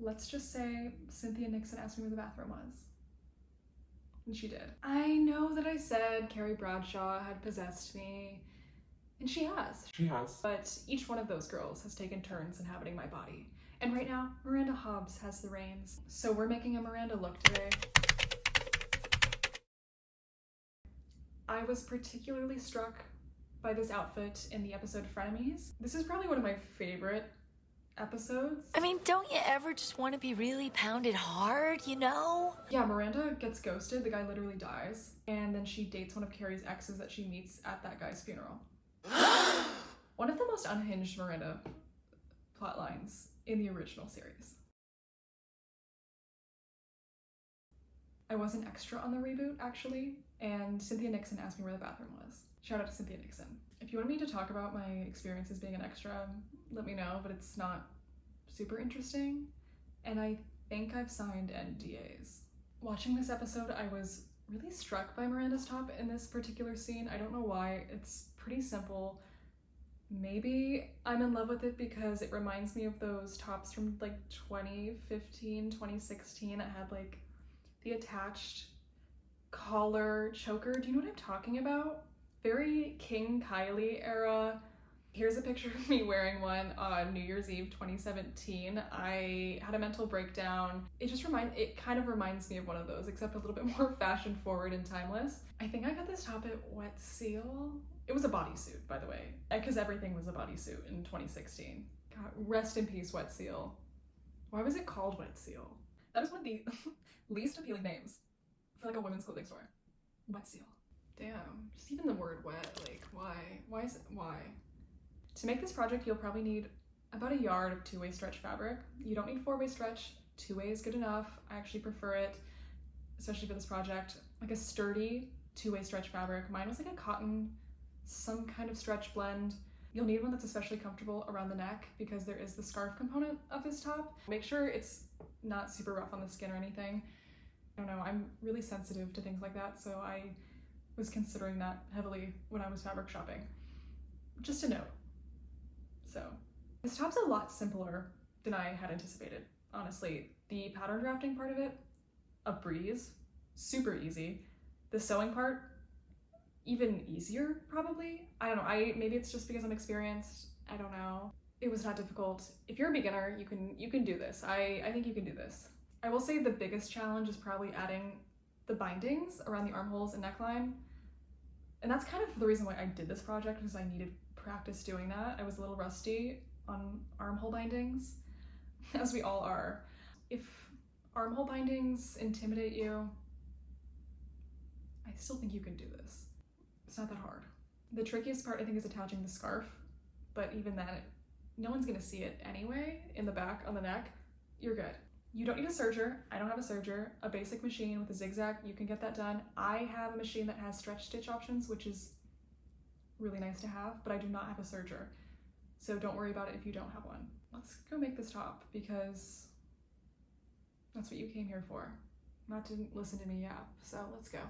Let's just say Cynthia Nixon asked me where the bathroom was. And she did. I know that I said Carrie Bradshaw had possessed me, and she has. She has. But each one of those girls has taken turns inhabiting my body. And right now, Miranda Hobbes has the reins. So we're making a Miranda look today. I was particularly struck by this outfit in the episode Frenemies. This is probably one of my favorite episodes. I mean, don't you ever just want to be really pounded hard, you know? Yeah, Miranda gets ghosted, the guy literally dies, and then she dates one of Carrie's exes that she meets at that guy's funeral. One of the most unhinged Miranda plot lines in the original series. I was an extra on the reboot, actually, and Cynthia Nixon asked me where the bathroom was. Shout out to Cynthia Nixon. If you want me to talk about my experiences being an extra, let me know, but it's not super interesting, and I think I've signed NDAs. Watching this episode, I was really struck by Miranda's top in this particular scene. I don't know why. It's pretty simple. Maybe I'm in love with it because it reminds me of those tops from like 2015, 2016. It had like the attached collar choker. Do you know what I'm talking about? Very King Kylie era. Here's a picture of me wearing one on New Year's Eve 2017. I had a mental breakdown. It kind of reminds me of one of those, except a little bit more fashion forward and timeless. I think I got this top at Wet Seal. It was a bodysuit, by the way, because everything was a bodysuit in 2016. God, rest in peace, Wet Seal. Why was it called Wet Seal? That is one of the least appealing names for like a women's clothing store. Wet Seal. Damn, just even the word wet, like why? Why is it, why? To make this project, you'll probably need about a yard of two-way stretch fabric. You don't need four-way stretch, two-way is good enough. I actually prefer it, especially for this project, like a sturdy two-way stretch fabric. Mine was like a cotton, some kind of stretch blend. You'll need one that's especially comfortable around the neck because there is the scarf component of this top. Make sure it's not super rough on the skin or anything. I don't know, I'm really sensitive to things like that, so I was considering that heavily when I was fabric shopping. Just a note. So, this top's a lot simpler than I had anticipated, honestly. The pattern drafting part of it, a breeze, super easy. The sewing part, even easier, probably. I don't know, maybe it's just because I'm experienced, I don't know. It was not difficult. If you're a beginner, you can do this. I think you can do this. I will say the biggest challenge is probably adding the bindings around the armholes and neckline. And that's kind of the reason why I did this project, because I needed practice doing that. I was a little rusty on armhole bindings, as we all are. If armhole bindings intimidate you, I still think you can do this. It's not that hard. The trickiest part, I think, is attaching the scarf, but even then, no one's gonna see it anyway. In the back, on the neck, you're good. You don't need a serger. I don't have a serger. A basic machine with a zigzag, you can get that done. I have a machine that has stretch stitch options, which is really nice to have, but I do not have a serger. So don't worry about it if you don't have one. Let's go make this top because that's what you came here for, not to listen to me yap. So let's go.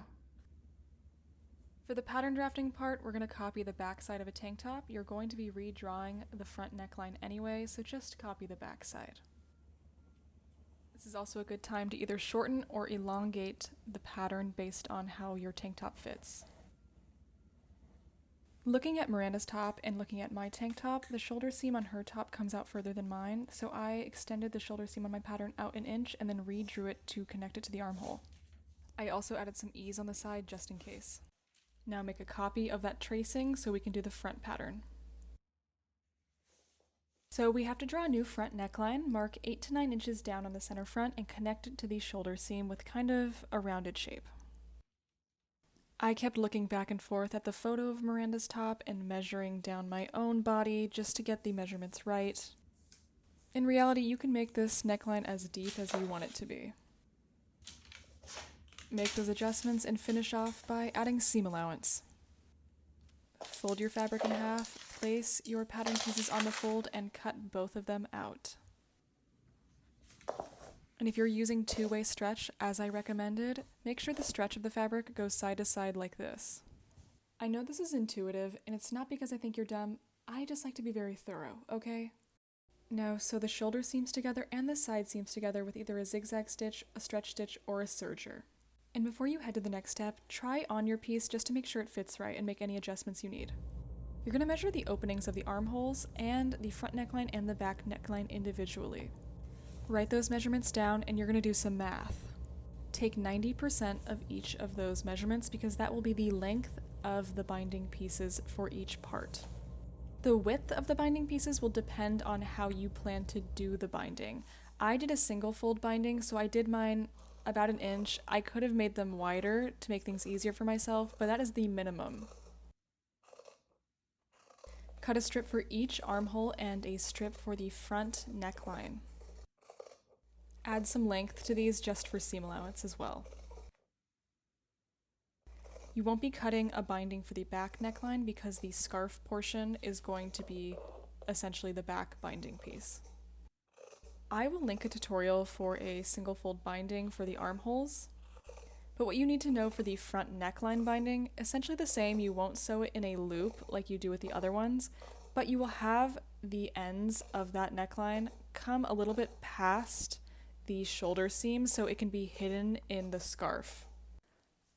For the pattern drafting part, we're going to copy the back side of a tank top. You're going to be redrawing the front neckline anyway, so just copy the back side. This is also a good time to either shorten or elongate the pattern based on how your tank top fits. Looking at Miranda's top and looking at my tank top, the shoulder seam on her top comes out further than mine, so I extended the shoulder seam on my pattern out an inch and then redrew it to connect it to the armhole. I also added some ease on the side just in case. Now make a copy of that tracing so we can do the front pattern. So we have to draw a new front neckline, mark 8 to 9 inches down on the center front, and connect it to the shoulder seam with kind of a rounded shape. I kept looking back and forth at the photo of Miranda's top and measuring down my own body just to get the measurements right. In reality, you can make this neckline as deep as you want it to be. Make those adjustments and finish off by adding seam allowance. Fold your fabric in half, place your pattern pieces on the fold, and cut both of them out. And if you're using two-way stretch, as I recommended, make sure the stretch of the fabric goes side to side like this. I know this is intuitive, and it's not because I think you're dumb, I just like to be very thorough, okay? Now sew the shoulder seams together and the side seams together with either a zigzag stitch, a stretch stitch, or a serger. And before you head to the next step, try on your piece just to make sure it fits right and make any adjustments you need. You're going to measure the openings of the armholes and the front neckline and the back neckline individually. Write those measurements down and you're going to do some math. Take 90% of each of those measurements because that will be the length of the binding pieces for each part. The width of the binding pieces will depend on how you plan to do the binding. I did a single fold binding, so I did mine about 1 inch. I could have made them wider to make things easier for myself, but that is the minimum. Cut a strip for each armhole and a strip for the front neckline. Add some length to these just for seam allowance as well. You won't be cutting a binding for the back neckline because the scarf portion is going to be essentially the back binding piece. I will link a tutorial for a single fold binding for the armholes, but what you need to know for the front neckline binding, essentially the same. You won't sew it in a loop like you do with the other ones, but you will have the ends of that neckline come a little bit past the shoulder seam so it can be hidden in the scarf.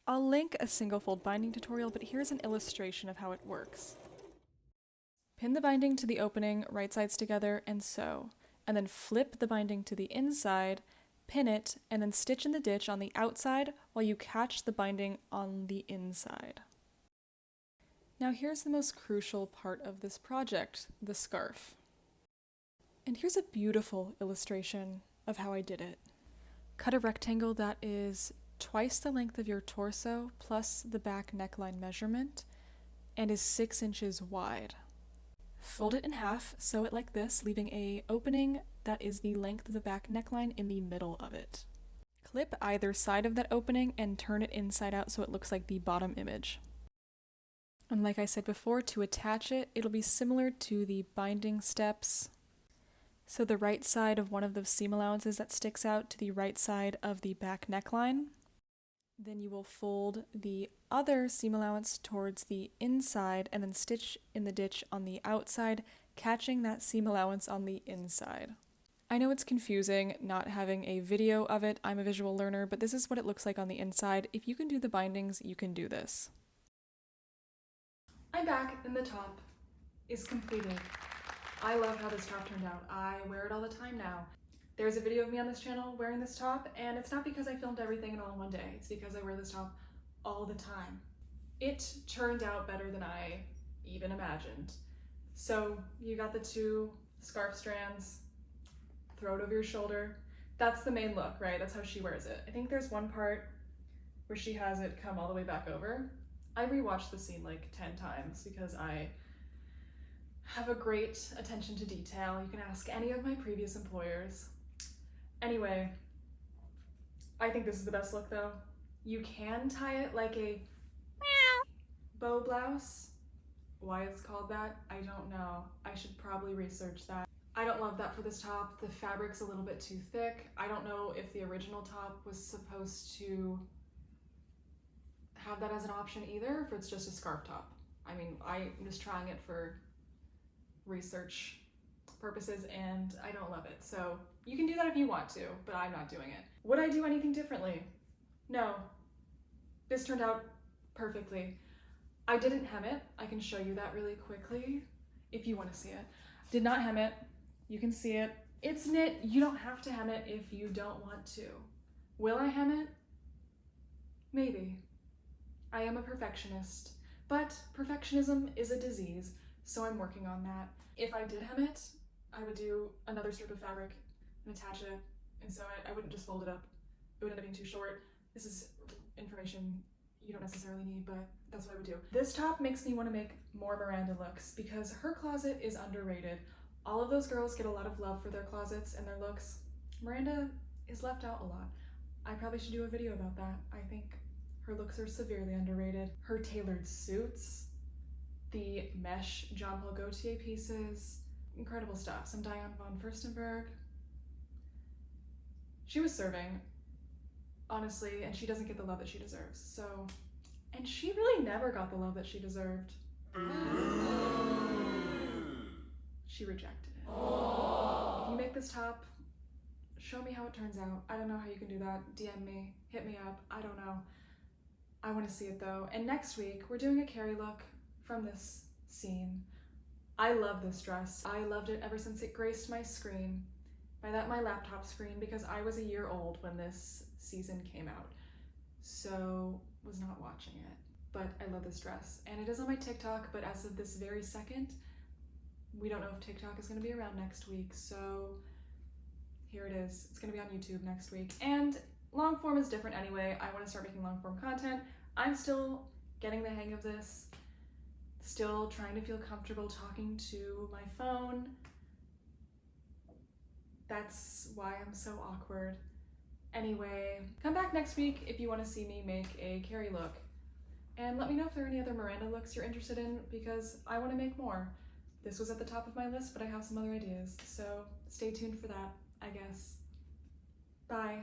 I'll link a single fold binding tutorial, but here's an illustration of how it works. Pin the binding to the opening, right sides together, and sew, and then flip the binding to the inside, pin it, and then stitch in the ditch on the outside while you catch the binding on the inside. Now here's the most crucial part of this project, the scarf. And here's a beautiful illustration of how I did it. Cut a rectangle that is twice the length of your torso plus the back neckline measurement and is 6 inches wide. Fold it in half, sew it like this, leaving an opening that is the length of the back neckline in the middle of it. Clip either side of that opening and turn it inside out so it looks like the bottom image. And like I said before, to attach it, it'll be similar to the binding steps. So the right side of one of the seam allowances that sticks out to the right side of the back neckline. Then you will fold the other seam allowance towards the inside and then stitch in the ditch on the outside, catching that seam allowance on the inside. I know it's confusing not having a video of it. I'm a visual learner, but this is what it looks like on the inside. If you can do the bindings, you can do this. I'm back and the top is completed. I love how this top turned out. I wear it all the time now. There's a video of me on this channel wearing this top, and it's not because I filmed everything in all in one day. It's because I wear this top all the time. It turned out better than I even imagined. So you got the 2 scarf strands, throw it over your shoulder. That's the main look, right? That's how she wears it. I think there's one part where she has it come all the way back over. I rewatched the scene like 10 times because I have a great attention to detail. You can ask any of my previous employers. Anyway, I think this is the best look though. You can tie it like a bow blouse. Why it's called that, I don't know. I should probably research that. I don't love that for this top. The fabric's a little bit too thick. I don't know if the original top was supposed to have that as an option either, if it's just a scarf top. I mean, I'm just trying it for research purposes and I don't love it. So you can do that if you want to, but I'm not doing it. Would I do anything differently? No. This turned out perfectly. I didn't hem it. I can show you that really quickly if you want to see it. Did not hem it. You can see it. It's knit. You don't have to hem it if you don't want to. Will I hem it? Maybe. I am a perfectionist, but perfectionism is a disease, so I'm working on that. If I did hem it, I would do another strip of fabric and attach it and sew it. I wouldn't just fold it up. It would end up being too short. This is information you don't necessarily need, but that's what I would do. This top makes me want to make more Miranda looks because her closet is underrated. All of those girls get a lot of love for their closets and their looks. Miranda is left out a lot. I probably should do a video about that. I think her looks are severely underrated. Her tailored suits, the mesh John Paul Gaultier pieces, incredible stuff. Some Diane von Furstenberg. She was serving, honestly, and she doesn't get the love that she deserves. So, and she really never got the love that she deserved. She rejected it. If you make this top, show me how it turns out. I don't know how you can do that. DM me, hit me up, I don't know. I want to see it though. And next week, we're doing a Carrie look from this scene. I love this dress. I loved it ever since it graced my screen. By that, my laptop screen, because I was a year old when this season came out. So, was not watching it. But I love this dress. And it is on my TikTok, but as of this very second, we don't know if TikTok is going to be around next week. So, here it is. It's going to be on YouTube next week. And long form is different anyway. I want to start making long form content. I'm still getting the hang of this. Still trying to feel comfortable talking to my phone. That's why I'm so awkward. Anyway, come back next week if you want to see me make a Carrie look. And let me know if there are any other Miranda looks you're interested in, because I want to make more. This was at the top of my list, but I have some other ideas. So stay tuned for that, I guess. Bye.